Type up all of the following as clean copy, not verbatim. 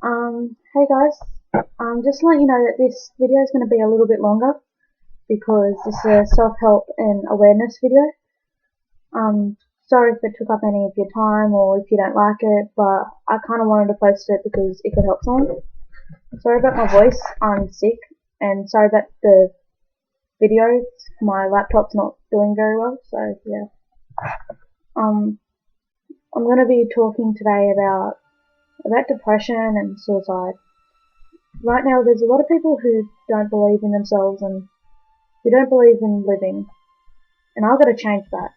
Hey guys, just to let you know that this video is going to be a little bit longer because this is a self-help and awareness video. Sorry if it took up any of your time or if you don't like it, but I kind of wanted to post it because it could help someone. Sorry about my voice, I'm sick, and sorry about the videos. My laptop's not doing very well, so yeah. I'm going to be talking today about depression and suicide. Right now there's a lot of people who don't believe in themselves and who don't believe in living, and I've got to change that.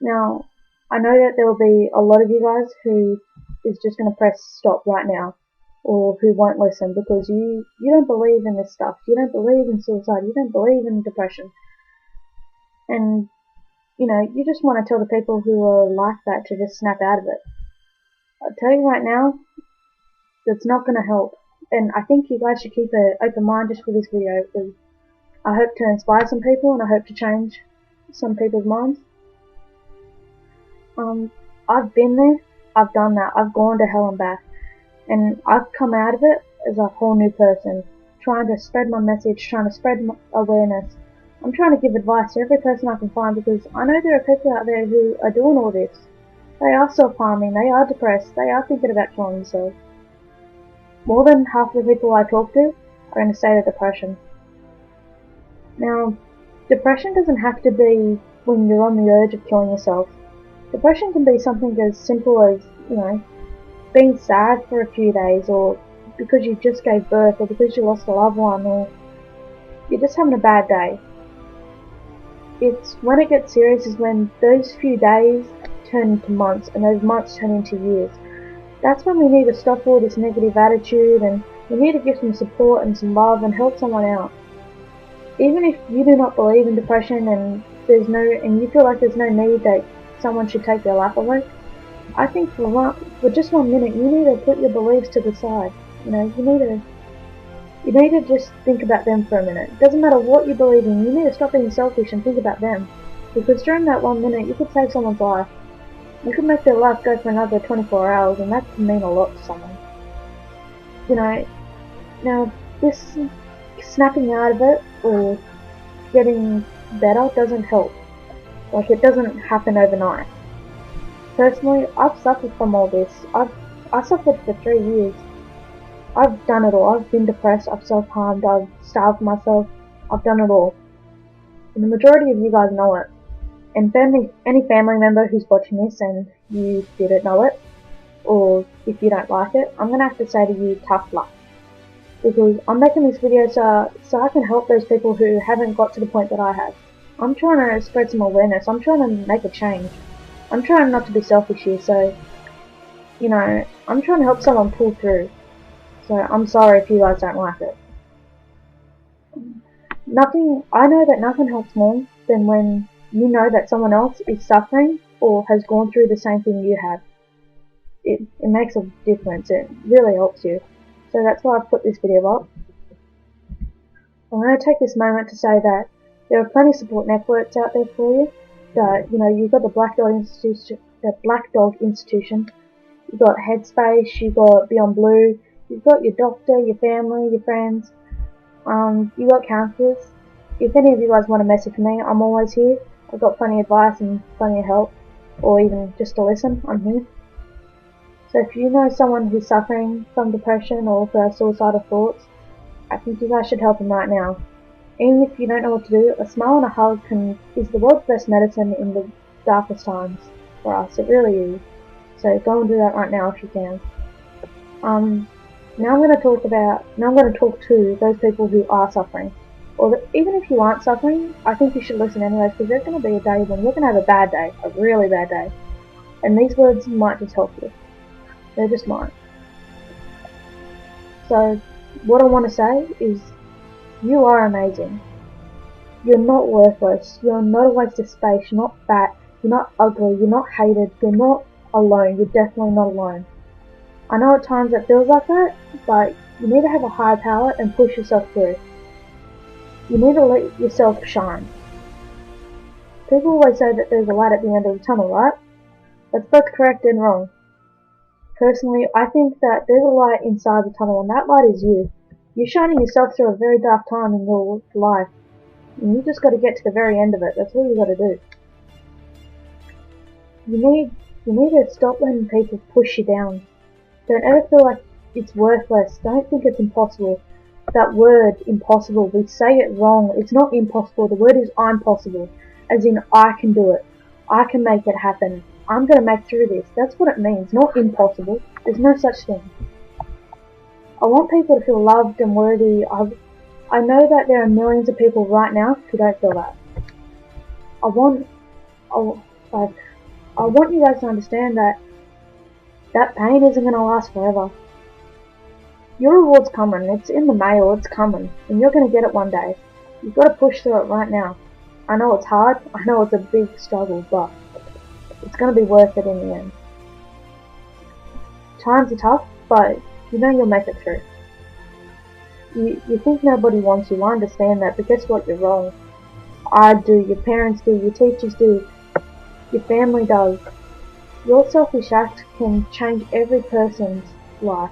Now, I know that there will be a lot of you guys who is just going to press stop right now, or who won't listen because you don't believe in this stuff, you don't believe in suicide, you don't believe in depression, and you just want to tell the people who are like that to just snap out of it. I'll tell you right now, that's not going to help. And I think you guys should keep an open mind just for this video because I hope to inspire some people and I hope to change some people's minds. I've been there, I've done that, I've gone to hell and back, and I've come out of it as a whole new person, trying to spread my message, trying to spread my awareness. I'm trying to give advice to every person I can find because I know there are people out there who are doing all this. They are self-harming, they are depressed, they are thinking about killing themselves. More than half of the people I talk to are in a state of depression. Now, depression doesn't have to be when you're on the urge of killing yourself. Depression can be something as simple as, being sad for a few days, or because you just gave birth, or because you lost a loved one, or you're just having a bad day. It's when it gets serious is when those few days turn into months, and those months turn into years. That's when we need to stop all this negative attitude, and we need to give some support and some love and help someone out. Even if you do not believe in depression and you feel like there's no need that someone should take your life away, I think for just 1 minute you need to put your beliefs to the side. You need to just think about them for a minute. It doesn't matter what you believe in, you need to stop being selfish and think about them. Because during that 1 minute you could save someone's life. You could make their life go for another 24 hours, and that can mean a lot to someone. Now this snapping out of it or getting better doesn't help. Like, it doesn't happen overnight. Personally, I've suffered from all this. I suffered for 3 years. I've done it all. I've been depressed, I've self-harmed, I've starved myself, I've done it all. And the majority of you guys know it. And any family member who's watching this and you didn't know it, or if you don't like it, I'm going to have to say to you, tough luck. Because I'm making this video so I can help those people who haven't got to the point that I have. I'm trying to spread some awareness, I'm trying to make a change. I'm trying not to be selfish here, so, I'm trying to help someone pull through. So I'm sorry if you guys don't like it. I know that nothing helps more than when you know that someone else is suffering or has gone through the same thing you have. It makes a difference, it really helps you. So that's why I've put this video up. I'm going to take this moment to say that there are plenty of support networks out there for you. That, you've got the Black Dog Institution, you've got Headspace, you've got Beyond Blue, you've got your doctor, your family, your friends, you've got counsellors. If any of you guys want to message me, I'm always here. I've got plenty of advice and plenty of help, or even just to listen, I'm here. So if you know someone who's suffering from depression or who has suicidal thoughts, I think you guys should help them right now. Even if you don't know what to do, a smile and a hug is the world's best medicine in the darkest times for us. It really is. So go and do that right now if you can. Now I'm going to talk to those people who are suffering. Or even if you aren't suffering, I think you should listen anyways, because there's going to be a day when you're going to have a bad day, a really bad day. And these words might just help you. They just might. So, what I want to say is, you are amazing. You're not worthless. You're not a waste of space. You're not fat. You're not ugly. You're not hated. You're not alone. You're definitely not alone. I know at times it feels like that, but you need to have a higher power and push yourself through. You need to let yourself shine. People always say that there's a light at the end of the tunnel, right? That's both correct and wrong. Personally, I think that there's a light inside the tunnel, and that light is you. You're shining yourself through a very dark time in your life, and you just got to get to the very end of it. That's all you got to do. You need to stop letting people push you down. Don't ever feel like it's worthless. Don't think it's impossible. That word, impossible, we say it wrong. It's not impossible. The word is I'm possible. As in, I can do it. I can make it happen. I'm going to make through this. That's what it means, not impossible. There's no such thing. I want people to feel loved and worthy. I know that there are millions of people right now who don't feel that. I want you guys to understand that pain isn't going to last forever. Your reward's coming. It's in the mail. It's coming. And you're going to get it one day. You've got to push through it right now. I know it's hard. I know it's a big struggle, but it's going to be worth it in the end. Times are tough, but you know you'll make it through. You think nobody wants you. I understand that, but guess what? You're wrong. I do. Your parents do. Your teachers do. Your family does. Your selfish act can change every person's life.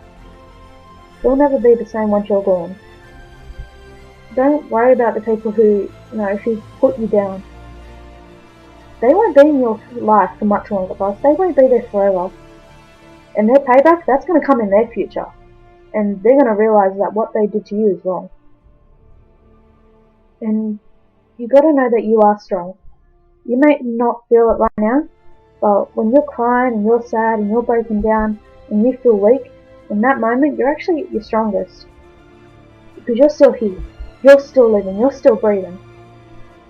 They'll never be the same once you're gone. Don't worry about the people who put you down. They won't be in your life for much longer, guys. They won't be there forever. And their payback, that's going to come in their future. And they're going to realize that what they did to you is wrong. And you got to know that you are strong. You may not feel it right now, but when you're crying and you're sad and you're breaking down and you feel weak, in that moment you're actually at your strongest. Because you're still here. You're still living. You're still breathing.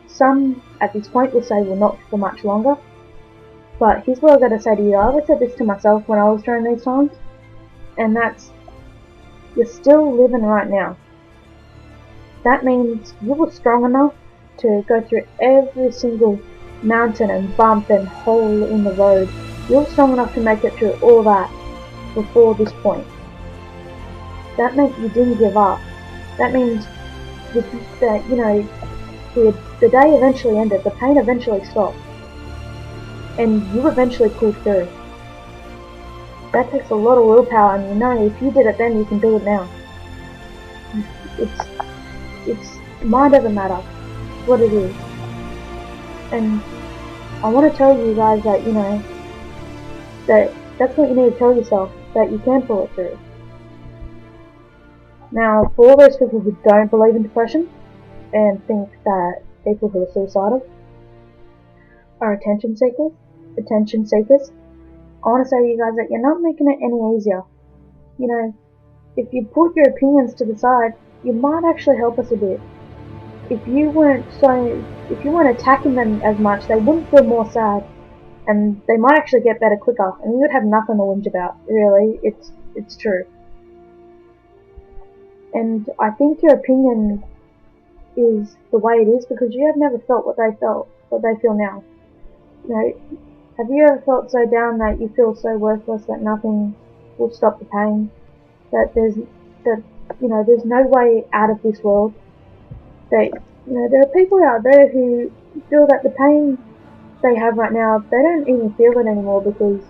Some at this point will say, well, not for much longer. But here's what I've got to say to you. I always said this to myself when I was during these times. And that's, you're still living right now. That means you were strong enough to go through every single mountain and bump and hole in the road. You're strong enough to make it through all that before this point. That meant you didn't give up. That means that, the day eventually ended, the pain eventually stopped. And you eventually pulled through. That takes a lot of willpower, and if you did it then, you can do it now. Mine doesn't matter. It's what it is. And I want to tell you guys that, that's what you need to tell yourself, that you can pull it through. Now, for all those people who don't believe in depression, and think that people who are suicidal are attention seekers, I want to say to you guys that you're not making it any easier. If you put your opinions to the side, you might actually help us a bit. If you weren't attacking them as much, they wouldn't feel more sad, and they might actually get better quicker, and you would have nothing to whinge about. Really, it's true. And I think your opinion is the way it is because you have never felt what they feel now. Have you ever felt so down that you feel so worthless that nothing will stop the pain? That there's no way out of this world? That there are people out there who feel that the pain they have right now, they don't even feel it anymore because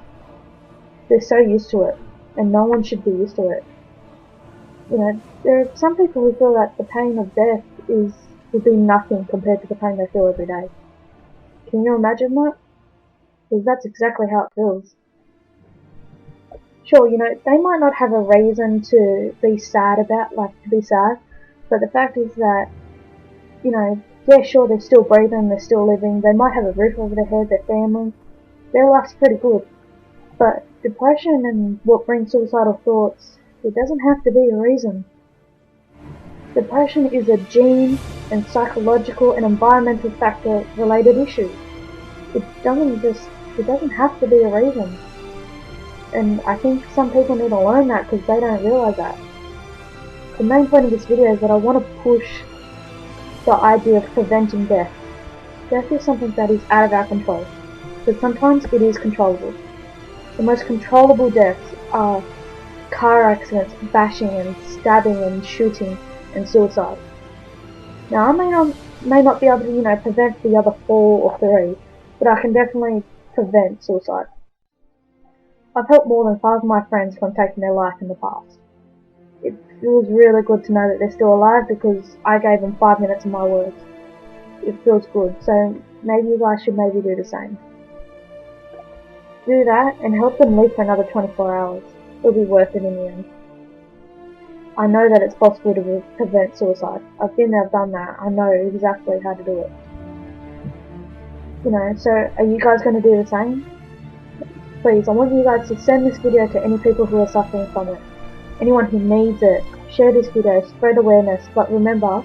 they're so used to it, and no one should be used to it. There are some people who feel that the pain of death would be nothing compared to the pain they feel every day. Can you imagine that? Because that's exactly how it feels. Sure, they might not have a reason to be sad but the fact is that, yeah, sure, they're still breathing, they're still living, they might have a roof over their head, their family, their life's pretty good. But depression and what brings suicidal thoughts, it doesn't have to be a reason. Depression is a gene and psychological and environmental factor related issue. It doesn't have to be a reason. And I think some people need to learn that because they don't realize that. The main point of this video is that I want to push the idea of preventing death. Death is something that is out of our control, but sometimes it is controllable. The most controllable deaths are car accidents, bashing and stabbing and shooting and suicide. Now I may not be able to prevent the other 4 or 3, but I can definitely prevent suicide. I've helped more than 5 of my friends from taking their life in the past. It feels really good to know that they're still alive because I gave them 5 minutes of my words. It feels good, so maybe you guys should maybe do the same. Do that and help them live for another 24 hours. It'll be worth it in the end. I know that it's possible to prevent suicide. I've been there, I've done that. I know exactly how to do it. So are you guys going to do the same? Please, I want you guys to send this video to any people who are suffering from it. Anyone who needs it. Share this video, spread awareness, but remember,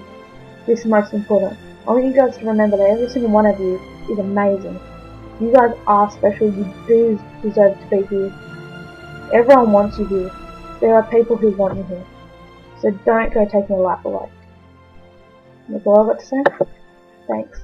this is most important. I want you guys to remember that every single one of you is amazing. You guys are special, you do deserve to be here. Everyone wants you here. There are people who want you here. So don't go taking your life away. That's all I've got to say. Thanks.